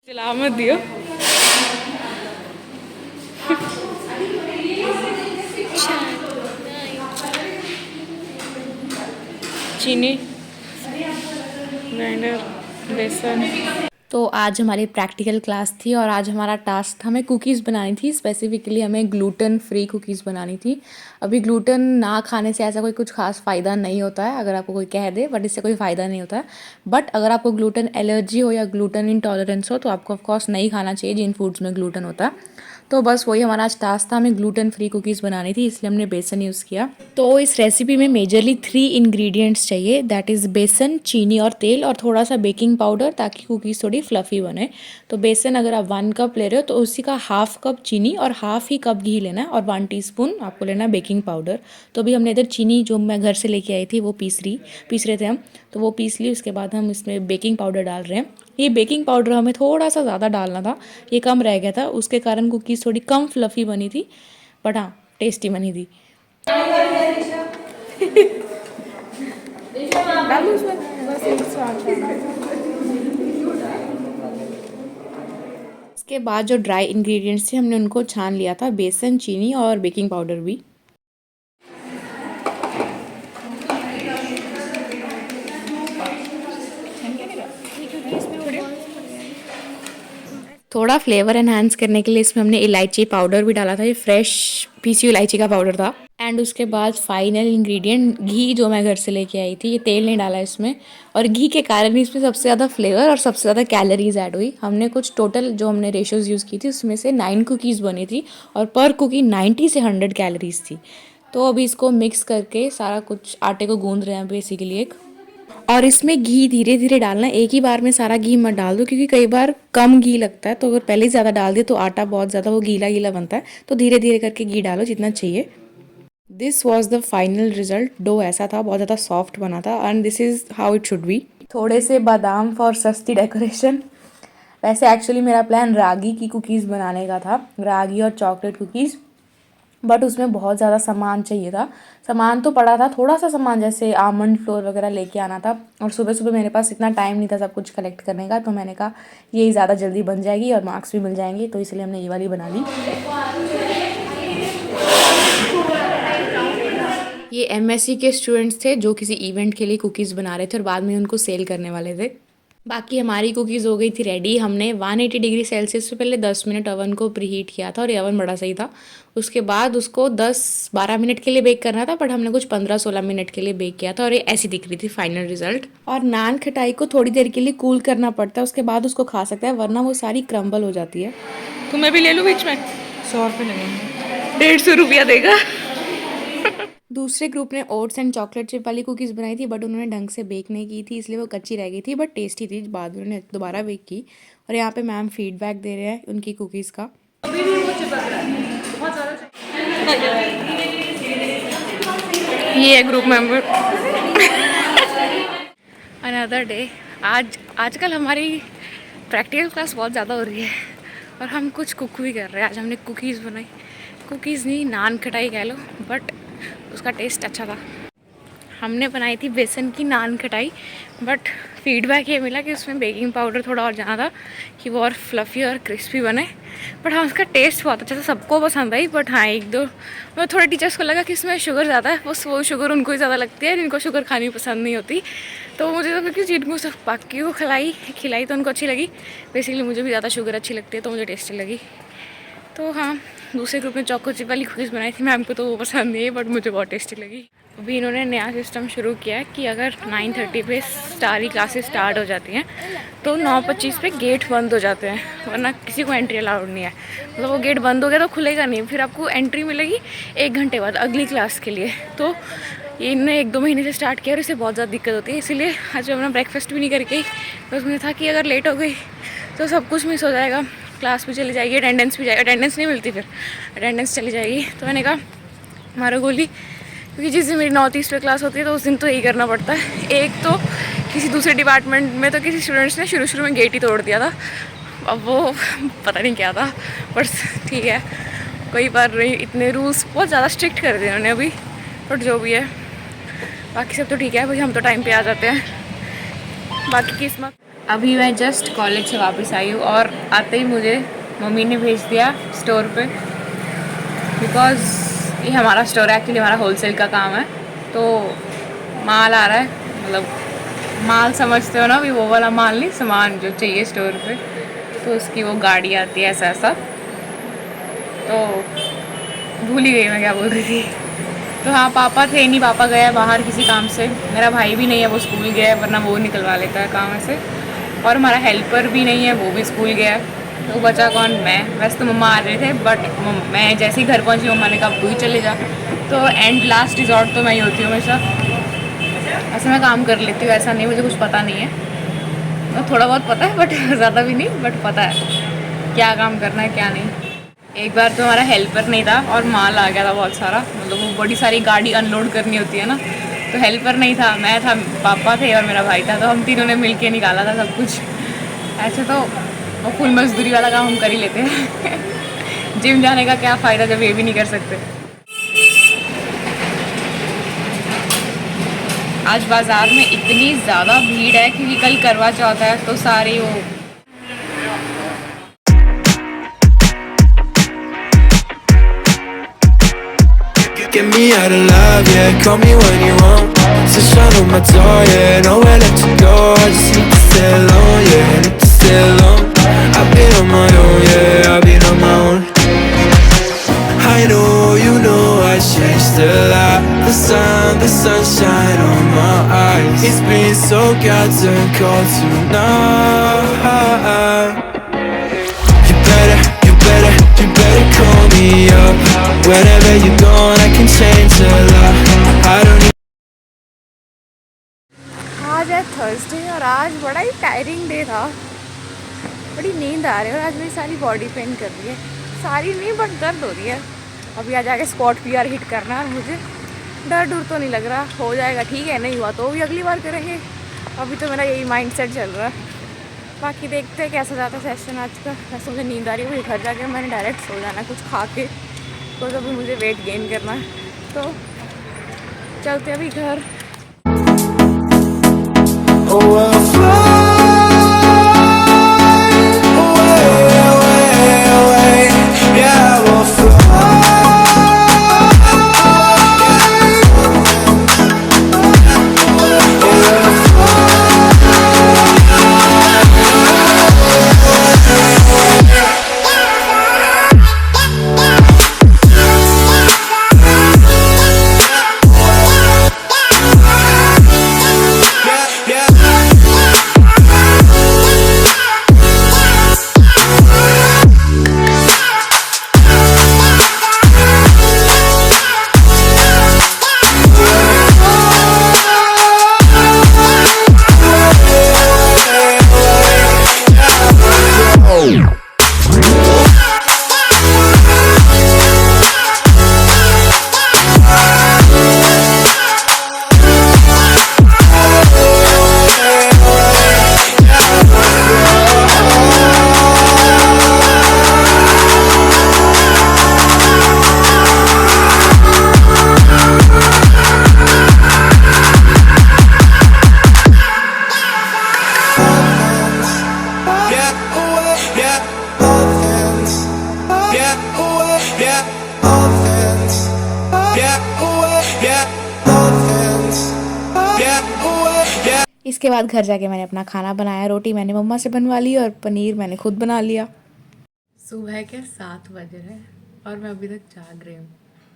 चला मत दियो। चीनी, ग्राइंडर, बेसन। तो आज हमारी प्रैक्टिकल क्लास थी और आज हमारा टास्क था, हमें कुकीज़ बनानी थी। स्पेसिफिकली हमें ग्लूटेन फ्री कुकीज़ बनानी थी। अभी ग्लूटेन ना खाने से ऐसा कोई कुछ खास फ़ायदा नहीं होता है, अगर आपको कोई कह दे, बट इससे कोई फ़ायदा नहीं होता है। बट अगर आपको ग्लूटेन एलर्जी हो या ग्लूटेन इंटॉलरेंस हो तो आपको ऑफकोर्स नहीं खाना चाहिए जिन फूड्स में ग्लूटेन होता है। तो बस वही हमारा आज टास्क था, हमें ग्लूटेन फ्री कुकीज़ बनानी थी, इसलिए हमने बेसन यूज़ किया। तो इस रेसिपी में मेजरली 3 इंग्रेडिएंट्स चाहिए, दैट इज़ बेसन, चीनी और तेल, और थोड़ा सा बेकिंग पाउडर ताकि कुकीज़ थोड़ी फ्लफ़ी बने। तो बेसन अगर आप 1 कप ले रहे हो तो उसी का हाफ कप चीनी और हाफ ही कप घी लेना है, और 1 टीस्पून आपको लेना है बेकिंग पाउडर। तो अभी हमने इधर चीनी जो मैं घर से लेके आई थी वो पीस रहे थे हम, तो वो पीस ली। उसके बाद हम इसमें बेकिंग पाउडर डाल रहे हैं। ये बेकिंग पाउडर हमें थोड़ा सा ज़्यादा डालना था, ये कम रह गया था, उसके कारण कुकीज़ थोड़ी कम फ्लफ़ी बनी थी, बट हाँ टेस्टी बनी थी। इसके बाद जो ड्राई इंग्रेडिएंट्स थे हमने उनको छान लिया था, बेसन, चीनी और बेकिंग पाउडर भी। थोड़ा फ्लेवर एनहांस करने के लिए इसमें हमने इलायची पाउडर भी डाला था, ये फ्रेश पीसी इलायची का पाउडर था। एंड उसके बाद फाइनल इंग्रेडिएंट घी जो मैं घर से लेके आई थी, ये तेल नहीं डाला इसमें, और घी के कारण ही इसमें सबसे ज़्यादा फ्लेवर और सबसे ज़्यादा कैलोरीज ऐड हुई। हमने कुछ टोटल जो हमने रेशोज़ यूज़ की थी उसमें से 9 कुकीज़ बनी थी और पर कुकी 90 से 100 कैलोरीज थी। तो अभी इसको मिक्स करके सारा कुछ आटे को गूंद रहे हैं बेसिकली एक, और इसमें घी धीरे धीरे डालना, एक ही बार में सारा घी मत डाल दो क्योंकि कई बार कम घी लगता है, तो अगर पहले ही ज़्यादा डाल दिए तो आटा बहुत ज़्यादा वो गीला गीला बनता है। तो धीरे धीरे करके घी डालो जितना चाहिए। This was the final result. Dough ऐसा था, बहुत ज़्यादा सॉफ्ट बना था, and this is how it should be. थोड़े से बादाम फॉर सस्ती डेकोरेशन। वैसे एक्चुअली मेरा प्लान रागी की कुकीज़ बनाने का था, रागी और चॉकलेट कुकीज़, बट उसमें बहुत ज़्यादा सामान चाहिए था। सामान तो पड़ा था, थोड़ा सा सामान जैसे आमंड फ्लोर वगैरह लेके आना था, और सुबह सुबह मेरे पास इतना टाइम नहीं था सब कुछ कलेक्ट करने का, तो मैंने कहा ये ज़्यादा जल्दी बन जाएगी और मार्क्स भी मिल जाएंगे, तो इसलिए हमने ये वाली बना ली। ये एमएससी के स्टूडेंट्स थे जो किसी इवेंट के लिए कुकीज़ बना रहे थे और बाद में उनको सेल करने वाले थे। बाकी हमारी कुकीज़ हो गई थी रेडी। हमने 180 डिग्री सेल्सियस से पहले 10 मिनट अवन को प्रीहीट किया था, और ये अवन बड़ा सही था। उसके बाद उसको 10-12 मिनट के लिए बेक करना था, बट हमने कुछ 15-16 मिनट के लिए बेक किया था, और ये ऐसी दिख रही थी फाइनल रिजल्ट। और नान खटाई को थोड़ी देर के लिए कूल करना पड़ता है, उसके बाद उसको खा सकता है, वरना वो सारी क्रम्बल हो जाती है। तुम्हें भी ले लूँ बीच में? 100 रुपये लगेंगे। 150 रुपया देगा। दूसरे ग्रुप ने ओट्स एंड चॉकलेट चिप वाली कुकीज़ बनाई थी, बट उन्होंने ढंग से बेक नहीं की थी, इसलिए वो कच्ची रह गई थी, बट टेस्टी थी। बाद में उन्होंने दोबारा बेक की, और यहाँ पे मैम फीडबैक दे रहे हैं उनकी कुकीज़ का। ये है ग्रुप मेंबर। Another day. आजकल हमारी प्रैक्टिकल क्लास बहुत ज़्यादा हो रही है और हम कुछ कुक भी कर रहे हैं। आज हमने कुकीज़ बनाई, कुकीज़ नहीं नान खटाई कह लो, बट उसका टेस्ट अच्छा था। हमने बनाई थी बेसन की नान खटाई, बट फीडबैक ये मिला कि उसमें बेकिंग पाउडर थोड़ा और जाना था कि वो और फ्लफ़ी और क्रिस्पी बने। बट हाँ, उसका टेस्ट बहुत अच्छा था, सबको पसंद आई। बट हाँ, एक दो मतलब थोड़े टीचर्स को लगा कि इसमें शुगर ज़्यादा है, बस वो शुगर उनको ही ज़्यादा लगती है, जिनको शुगर खानी पसंद नहीं होती। तो मुझे तो क्योंकि जिनको सब बाकी को खिलाई तो उनको अच्छी लगी। बेसिकली मुझे भी ज़्यादा शुगर अच्छी लगती है, तो मुझे टेस्टी लगी। तो हाँ, दूसरे ग्रुप ने चोको चिप वाली कुकीज़ बनाई थी, मैम को तो वो पसंद नहीं है, बट मुझे बहुत टेस्टी लगी। अभी इन्होंने नया सिस्टम शुरू किया है कि अगर 9:30 पे सारी क्लासेस स्टार्ट हो जाती हैं तो 9:25 पे गेट बंद हो जाते हैं, वरना किसी को एंट्री अलाउड नहीं है। मतलब वो गेट बंद हो गया तो खुलेगा नहीं, फिर आपको एंट्री मिलेगी 1 घंटे बाद अगली क्लास के लिए। तो ये इन्होंने 1-2 महीने से स्टार्ट किया और इससे बहुत ज़्यादा दिक्कत होती है, इसीलिए आज अपना ब्रेकफास्ट भी नहीं करके बस मुझे था कि अगर लेट हो गई तो सब कुछ मिस हो जाएगा, क्लास भी चली जाएगी, अटेंडेंस भी जाएगी, अटेंडेंस नहीं मिलती, फिर अटेंडेंस चली जाएगी। तो मैंने कहा हमारा गोली, क्योंकि जिस दिन मेरी 9:30 पे क्लास होती है तो उस दिन तो यही करना पड़ता है। एक तो किसी दूसरे डिपार्टमेंट में तो किसी स्टूडेंट्स ने शुरू में गेट ही तोड़ दिया था, अब वो पता नहीं क्या था, बट ठीक है, कई बार इतने रूल्स बहुत ज़्यादा स्ट्रिक्ट कर दिए उन्होंने अभी, बट जो भी है बाकी सब तो ठीक है भाई, हम तो टाइम पे आ जाते हैं। बाकी किस्मत अभी मैं जस्ट कॉलेज से वापस आई हूँ और आते ही मुझे मम्मी ने भेज दिया स्टोर पे, बिकॉज़ ये हमारा स्टोर है, एक्चुअली हमारा होलसेल का काम है। तो माल आ रहा है, मतलब माल समझते हो ना, भी वो वाला माल नहीं, सामान जो चाहिए स्टोर पे, तो उसकी वो गाड़ी आती है ऐसा ऐसा। तो भूल ही गई मैं क्या बोल रही थी। तो हाँ, पापा थे नहीं, पापा गया है बाहर किसी काम से। मेरा भाई भी नहीं है, वो स्कूल गया है, वरना वो निकलवा लेता है काम ऐसे। और हमारा हेल्पर भी नहीं है, वो भी स्कूल गया है। तो बचा कौन? मैं। वैसे तो मम्मा आ रहे थे, बट मैं जैसे ही घर पहुंची मम्मा ने कहा तू ही चले जा। तो एंड लास्ट रिजॉर्ट तो मैं ही होती हूँ हमेशा। ऐसे मैं काम कर लेती हूँ, ऐसा नहीं मुझे कुछ पता नहीं है। थोड़ा बहुत पता है, बट ज़्यादा भी नहीं, बट पता है क्या काम करना है क्या नहीं। एक बार तो हमारा हेल्पर नहीं था और माल आ गया था बहुत सारा, मतलब वो बड़ी सारी गाड़ी अनलोड करनी होती है ना, तो हेल्पर नहीं था, मैं था, पापा थे और मेरा भाई था, तो हम तीनों ने मिल के निकाला था सब कुछ। ऐसे तो वो फुल मजदूरी वाला काम हम कर ही लेते हैं। जिम जाने का क्या फ़ायदा जब ये भी नहीं कर सकते। आज बाज़ार में इतनी ज़्यादा भीड़ है क्योंकि कल करवा चौथ है, तो सारे वो Get me out of love, yeah, call me when you want. Sunshine on my door, yeah, nowhere to let you go. I just need to stay alone, yeah, need to stay alone. I've been on my own, yeah, I've been on my own. I know, I changed a lot. The sunshine on my eyes. It's been so goddamn cold tonight. You better call me up. Whenever you're gone, I can change a lot. I don't need. आज है Thursday और आज बड़ा ही tiring day था, बड़ी नींद आ रही है और आज मेरी सारी बॉडी पेन कर रही है, सारी नहीं बट दर्द हो रही है। अभी आज आके स्क्वाट PR हिट करना है, मुझे डर डर तो नहीं लग रहा, हो जाएगा ठीक है, नहीं हुआ तो भी अगली बार करेंगे। अभी तो मेरा यही माइंडसेट चल रहा है, बाकी देखते हैं कैसा जाता है सेशन आज का। वैसे मुझे नींद आ रही है, मुझे घर जाके मैंने डायरेक्ट सो जाना है कुछ खा के, तो अभी मुझे वेट गेन करना है, तो चलते अभी घर। Oh, I'll fly away, away, away. Yeah, I will इसके बाद घर जाके मैंने अपना खाना बनाया, रोटी मैंने मम्मा से बनवा ली और पनीर मैंने खुद बना लिया। सुबह के 7 बज रहे हैं और मैं अभी तक जाग रही हूँ।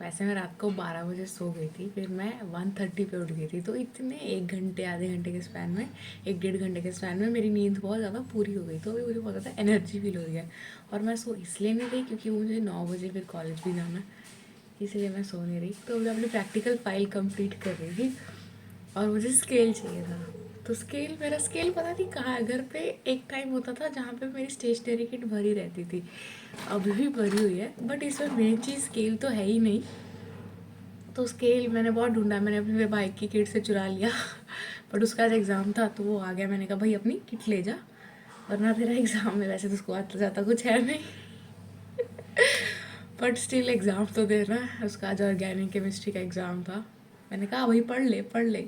वैसे मैं रात को 12 बजे सो गई थी, फिर मैं 1:30 पे उठ गई थी, तो इतने 1 घंटे आधे घंटे के स्पैन में, 1 डेढ़ घंटे के स्पैन में मेरी नींद बहुत ज़्यादा पूरी हो गई। तो अभी मुझे बहुत ज़्यादा एनर्जी फील हो रही है, और मैं सो इसलिए नहीं रही क्योंकि मुझे 9 बजे फिर कॉलेज भी जाना है, इसलिए मैं सो नहीं रही। तो मैं अपनी प्रैक्टिकल फाइल कंप्लीट कर रही थी और मुझे स्केल चाहिए था। तो मेरा स्केल पता नहीं कहाँ है। घर पे एक टाइम होता था जहाँ पे मेरी स्टेशनरी किट भरी रहती थी, अभी भी भरी हुई है, बट इसमें मेन चीज़ स्केल तो है ही नहीं। तो स्केल मैंने बहुत ढूंढा, मैंने अपने मेरे भाई की किट से चुरा लिया। बट उसका आज एग्ज़ाम था तो वो आ गया, मैंने कहा भाई अपनी किट ले जा, वरना तेरा एग्ज़ाम में, वैसे तो उसको आता जाता कुछ है नहीं, बट स्टिल एग्ज़ाम तो देना है। उसका आज ऑर्गेनिक केमिस्ट्री का एग्ज़ाम था, मैंने कहा भाई पढ़ ले पढ़ ले,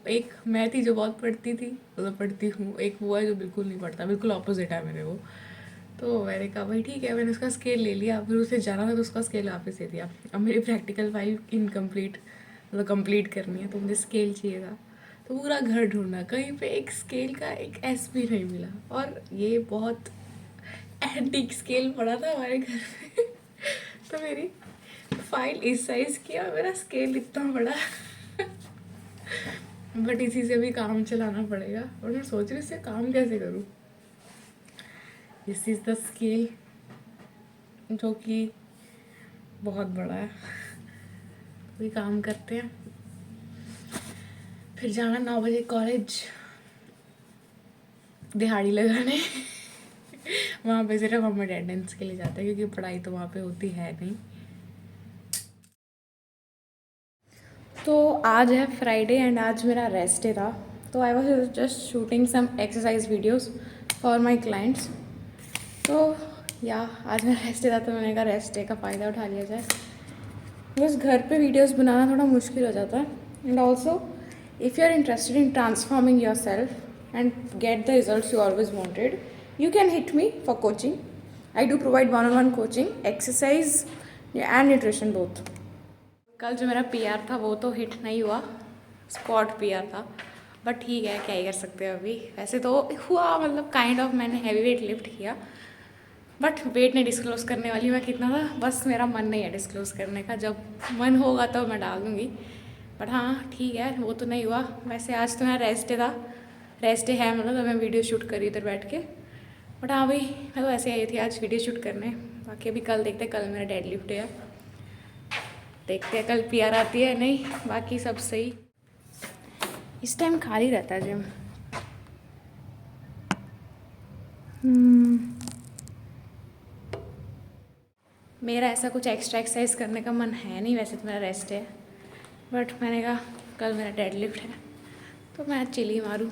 एक मैं थी जो बहुत पढ़ती थी, मतलब पढ़ती हूँ, एक वो है जो बिल्कुल नहीं पढ़ता, बिल्कुल ऑपोजिट है मेरे वो। तो मैंने कहा भाई ठीक है, मैंने उसका स्केल ले लिया, फिर उसे जाना था तो उसका स्केल वापस दे दिया। अब मेरी प्रैक्टिकल फाइल इनकम्प्लीट, मतलब कंप्लीट करनी है, तो मुझे स्केल चाहिए था। तो पूरा घर ढूंढा, कहीं पे एक स्केल का एक एस भी नहीं मिला, और ये बहुत एंटीक स्केल पड़ा था हमारे घर में। तो मेरी फाइल इस साइज़ की और मेरा स्केल इतना बड़ा। बट इसी से भी काम चलाना पड़ेगा, और मैं सोच रही हूँ इससे काम कैसे करूँ। दिस इज़ द स्केल, जो कि बहुत बड़ा है। कोई काम करते हैं, फिर जाना 9 बजे कॉलेज, दिहाड़ी लगाने। वहाँ पे सिर्फ हम अटेंडेंस के लिए जाते हैं, क्योंकि पढ़ाई तो वहाँ पे होती है नहीं। तो आज है फ्राइडे एंड आज मेरा रेस्ट डे था, तो I was just shooting some exercise videos for my clients. तो या आज मेरा रेस्ट डे था, तो मैंने कहा रेस्ट डे का फ़ायदा उठा लिया जाए। बस घर पे वीडियोस बनाना थोड़ा मुश्किल हो जाता है, and also if you are interested in transforming yourself and get the results you always wanted, you can hit me for coaching. I do provide 1-on-1 coaching, exercise and nutrition both. कल जो मेरा PR था वो तो hit नहीं हुआ, spot PR था, but ठीक है, क्या ही कर सकते हैं अभी। वैसे तो हुआ, मतलब काइंड ऑफ मैंने हैवी वेट लिफ्ट किया, बट वेट नहीं डिस्क्लोज़ करने वाली मैं कितना था, बस मेरा मन नहीं है डिस्क्लोज़ करने का। जब मन होगा तो मैं डाल दूँगी, बट हाँ ठीक है, वो तो नहीं हुआ। वैसे आज तो मेरा रेस्ट डे था, रेस्ट डे है मतलब, तो मैं वीडियो शूट करी इधर बैठ के। बट हाँ भाई, मैं तो ऐसे आई थी आज वीडियो शूट करने। बाकी अभी कल देखते हैं, कल मेरा डेड लिफ्ट है, देखते हैं कल पीआर आती है नहीं, बाकी सब सही। इस टाइम खाली रहता है जिम। मेरा ऐसा कुछ एक्स्ट्रा एक्सरसाइज करने का मन है नहीं, वैसे तो मेरा रेस्ट है, बट मैंने कहा कल मेरा डेड लिफ्ट है तो मैं चिल ही मारूँ।